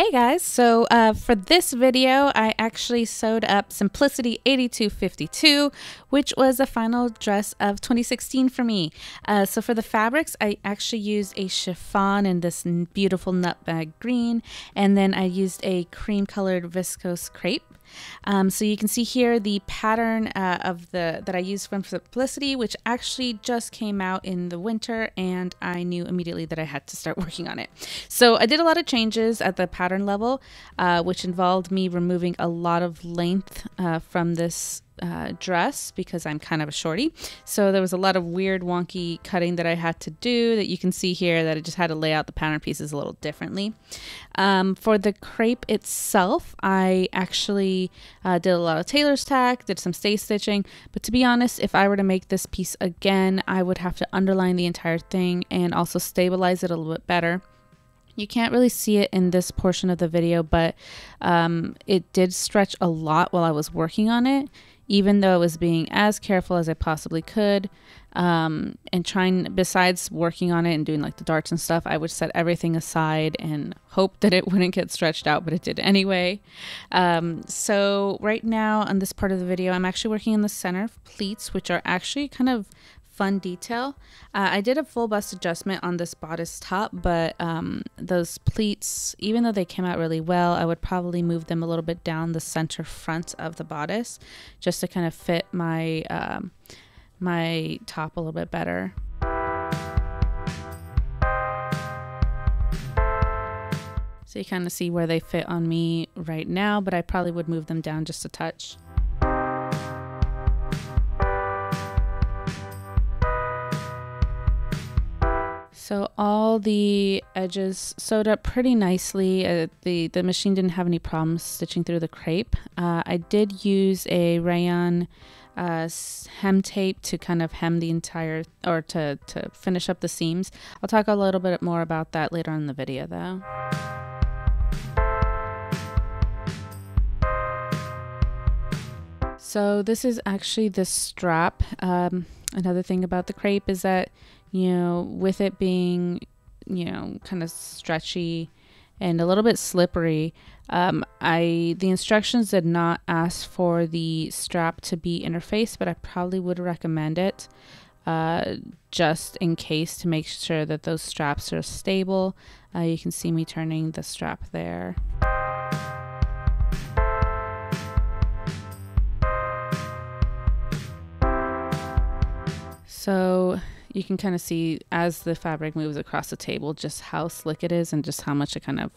Hey guys, so for this video I actually sewed up Simplicity 8252, which was a final dress of 2016 for me. So for the fabrics I actually used a chiffon in this beautiful nutmeg green, and then I used a cream colored viscose crepe. So you can see here the pattern that I used from Simplicity, which actually just came out in the winter, and I knew immediately that I had to start working on it. So I did a lot of changes at the pattern level, which involved me removing a lot of length from this dress because I'm kind of a shorty. So there was a lot of weird wonky cutting that I had to do that you can see here, that I just had to lay out the pattern pieces a little differently. For the crepe itself, I actually did a lot of tailor's tack, did some stay stitching, but to be honest, if I were to make this piece again, I would have to underline the entire thing and also stabilize it a little bit better. You can't really see it in this portion of the video, but it did stretch a lot while I was working on it, even though I was being as careful as I possibly could, and trying, besides working on it and doing like the darts and stuff, I would set everything aside and hope that it wouldn't get stretched out, but it did anyway. So right now on this part of the video, I'm actually working in the center of pleats, which are actually kind of fun detail. I did a full bust adjustment on this bodice top, but those pleats, even though they came out really well, I would probably move them a little bit down the center front of the bodice just to kind of fit my my top a little bit better. So you kind of see where they fit on me right now, but I probably would move them down just a touch. So all the edges sewed up pretty nicely. The machine didn't have any problems stitching through the crepe. I did use a Rayon hem tape to kind of hem the entire, or to finish up the seams. I'll talk a little bit more about that later on in the video though. So this is actually the strap. Another thing about the crepe is that, you know, with it being, you know, kind of stretchy and a little bit slippery, the instructions did not ask for the strap to be interfaced, but I probably would recommend it just in case, to make sure that those straps are stable. You can see me turning the strap there. So you can kind of see as the fabric moves across the table just how slick it is and just how much it kind of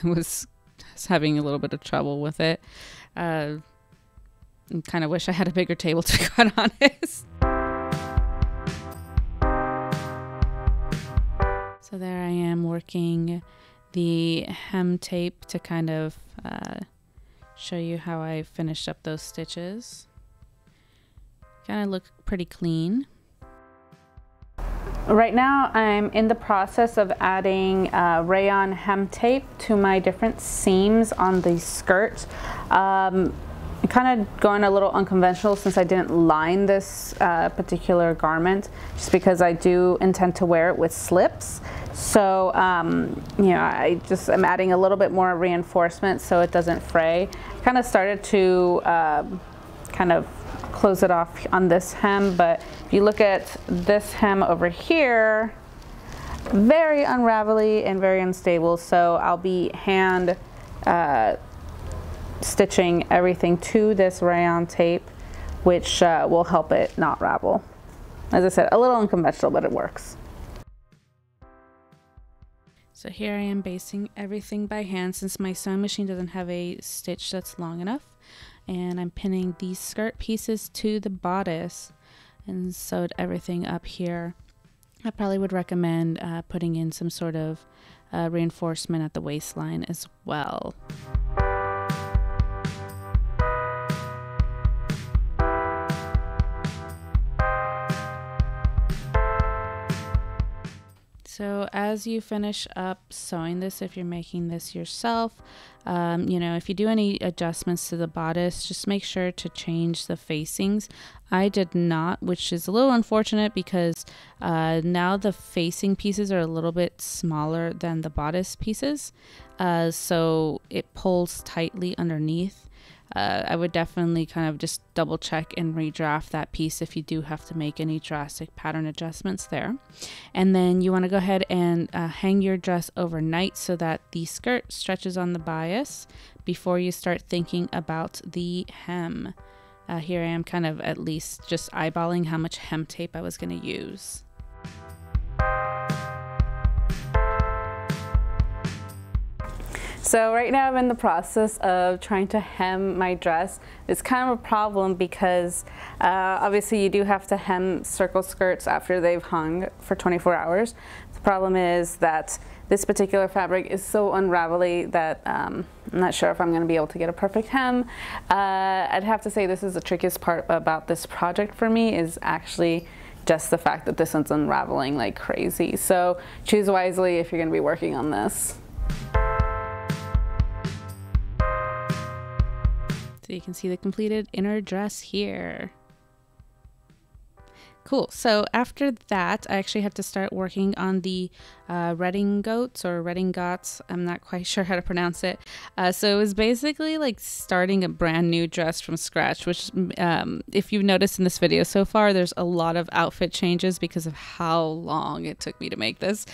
was having a little bit of trouble with it. I kind of wish I had a bigger table, to be quite honest. So there I am working the hem tape to kind of show you how I finished up those stitches. Kind of look pretty clean. Right now I'm in the process of adding rayon hem tape to my different seams on the skirt. I'm kind of going a little unconventional since I didn't line this particular garment, just because I do intend to wear it with slips. So you know, I'm adding a little bit more reinforcement so it doesn't fray. Kind of started to kind of close it off on this hem, but if you look at this hem over here, very unravelly and very unstable, so I'll be hand stitching everything to this rayon tape, which will help it not ravel. As I said, a little unconventional, but it works. So here I am basting everything by hand since my sewing machine doesn't have a stitch that's long enough. And I'm pinning these skirt pieces to the bodice and sewed everything up here. I probably would recommend putting in some sort of reinforcement at the waistline as well. So as you finish up sewing this, if you're making this yourself, you know, if you do any adjustments to the bodice, just make sure to change the facings. I did not, which is a little unfortunate because now the facing pieces are a little bit smaller than the bodice pieces, so it pulls tightly underneath. I would definitely kind of just double check and redraft that piece if you do have to make any drastic pattern adjustments there. And then you want to go ahead and hang your dress overnight so that the skirt stretches on the bias before you start thinking about the hem. Here I am kind of at least just eyeballing how much hem tape I was going to use. So right now I'm in the process of trying to hem my dress. It's kind of a problem because obviously you do have to hem circle skirts after they've hung for 24 hours. The problem is that this particular fabric is so unravelly that I'm not sure if I'm going to be able to get a perfect hem. I'd have to say this is the trickiest part about this project for me, is actually just the fact that this one's unraveling like crazy. So choose wisely if you're going to be working on this. So you can see the completed inner dress here. Cool. So after that, I actually have to start working on the redingotes or redingotes. I'm not quite sure how to pronounce it. So it was basically like starting a brand new dress from scratch, which if you've noticed in this video so far, there's a lot of outfit changes because of how long it took me to make this.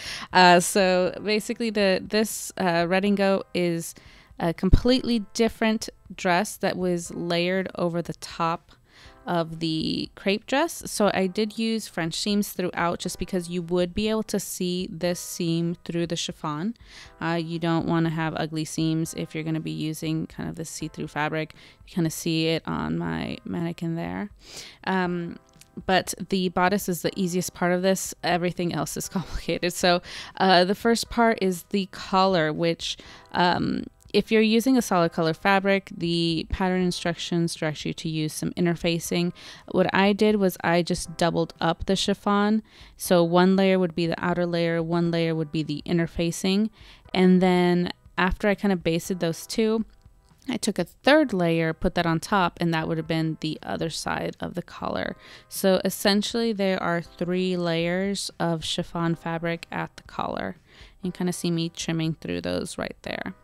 So basically this redingote is a completely different dress that was layered over the top of the crepe dress. So I did use French seams throughout just because you would be able to see this seam through the chiffon. You don't want to have ugly seams if you're going to be using kind of this see-through fabric. You kind of see it on my mannequin there. But the bodice is the easiest part of this. Everything else is complicated. So the first part is the collar, which if you're using a solid color fabric, the pattern instructions direct you to use some interfacing. What I did was I just doubled up the chiffon. So one layer would be the outer layer, one layer would be the interfacing. And then after I kind of basted those two, I took a third layer, put that on top, and that would have been the other side of the collar. So essentially there are 3 layers of chiffon fabric at the collar. You can kind of see me trimming through those right there.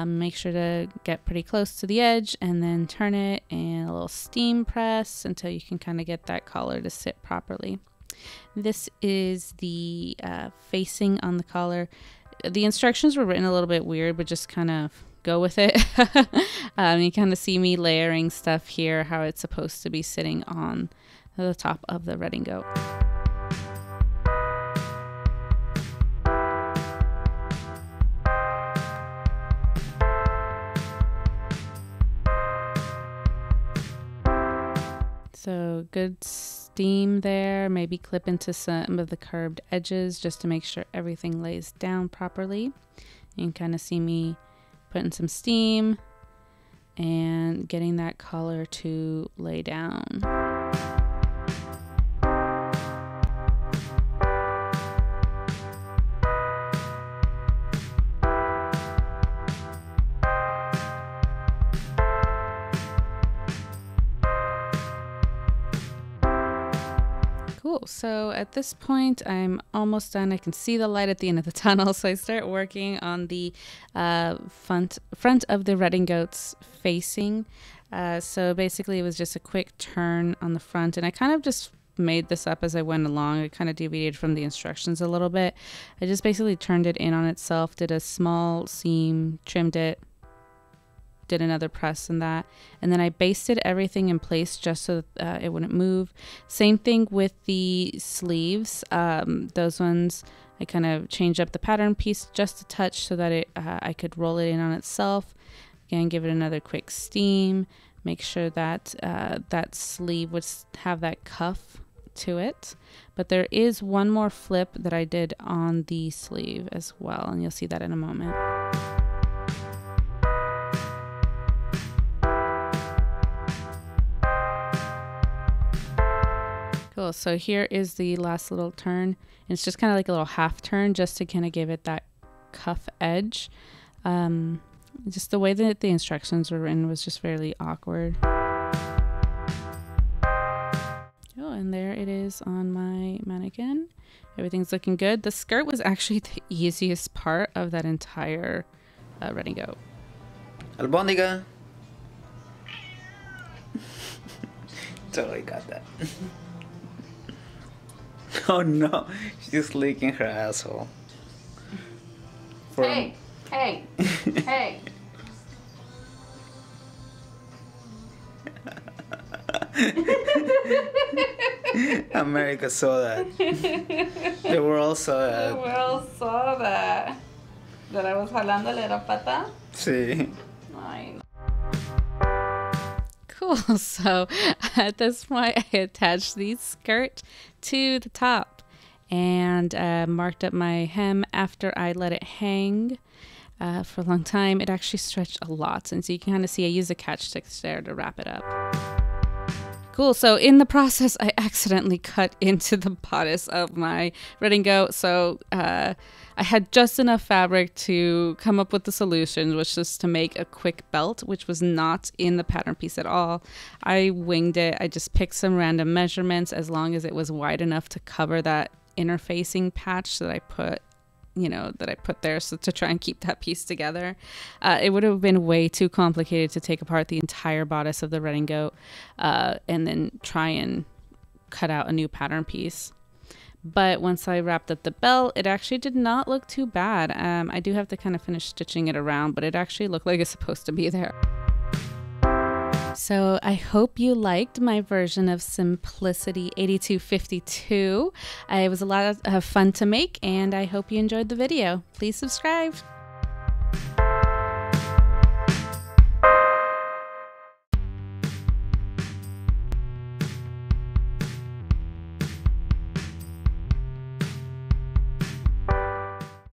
Make sure to get pretty close to the edge and then turn it and a little steam press until you can kind of get that collar to sit properly. This is the facing on the collar. The instructions were written a little bit weird, but just kind of go with it. You kind of see me layering stuff here, how it's supposed to be sitting on the top of the redingote. So good steam there, maybe clip into some of the curved edges just to make sure everything lays down properly. You can kind of see me putting some steam and getting that collar to lay down. Cool. So at this point, I'm almost done. I can see the light at the end of the tunnel. So I start working on the front of the redingotes facing. So basically it was just a quick turn on the front, and I kind of just made this up as I went along. I kind of deviated from the instructions a little bit. I just basically turned it in on itself, did a small seam, trimmed it, did another press in that, and then I basted everything in place just so that it wouldn't move. Same thing with the sleeves. Those ones I kind of changed up the pattern piece just a touch so that I could roll it in on itself. Again, give it another quick steam. Make sure that that sleeve would have that cuff to it. But there is one more flip that I did on the sleeve as well, and you'll see that in a moment. Cool, so here is the last little turn. And it's just kind of like a little half turn just to kind of give it that cuff edge. Just the way that the instructions were written was just fairly awkward. Oh, and there it is on my mannequin. Everything's looking good. The skirt was actually the easiest part of that entire redingote. Albóndiga. Totally got that. Oh no, she's licking her asshole. Hey, hey, hey. America saw that. The world saw that. The world saw that. That I was jalándole la pata? Sí. Ay, no. Cool, so at this point I attached the skirt to the top and marked up my hem after I let it hang for a long time. It actually stretched a lot, and so you can kind of see I used a catch stick there to wrap it up. Cool, so in the process I accidentally cut into the bodice of my redingote, so I had just enough fabric to come up with the solution, which was to make a quick belt, which was not in the pattern piece at all. I winged it. I just picked some random measurements as long as it was wide enough to cover that interfacing patch that I put, you know, that I put there, so to try and keep that piece together. It would have been way too complicated to take apart the entire bodice of the redingote and then try and cut out a new pattern piece. But once I wrapped up the belt, it actually did not look too bad. I do have to kind of finish stitching it around, but it actually looked like it's supposed to be there. So I hope you liked my version of Simplicity 8252. It was a lot of fun to make, and I hope you enjoyed the video. Please subscribe.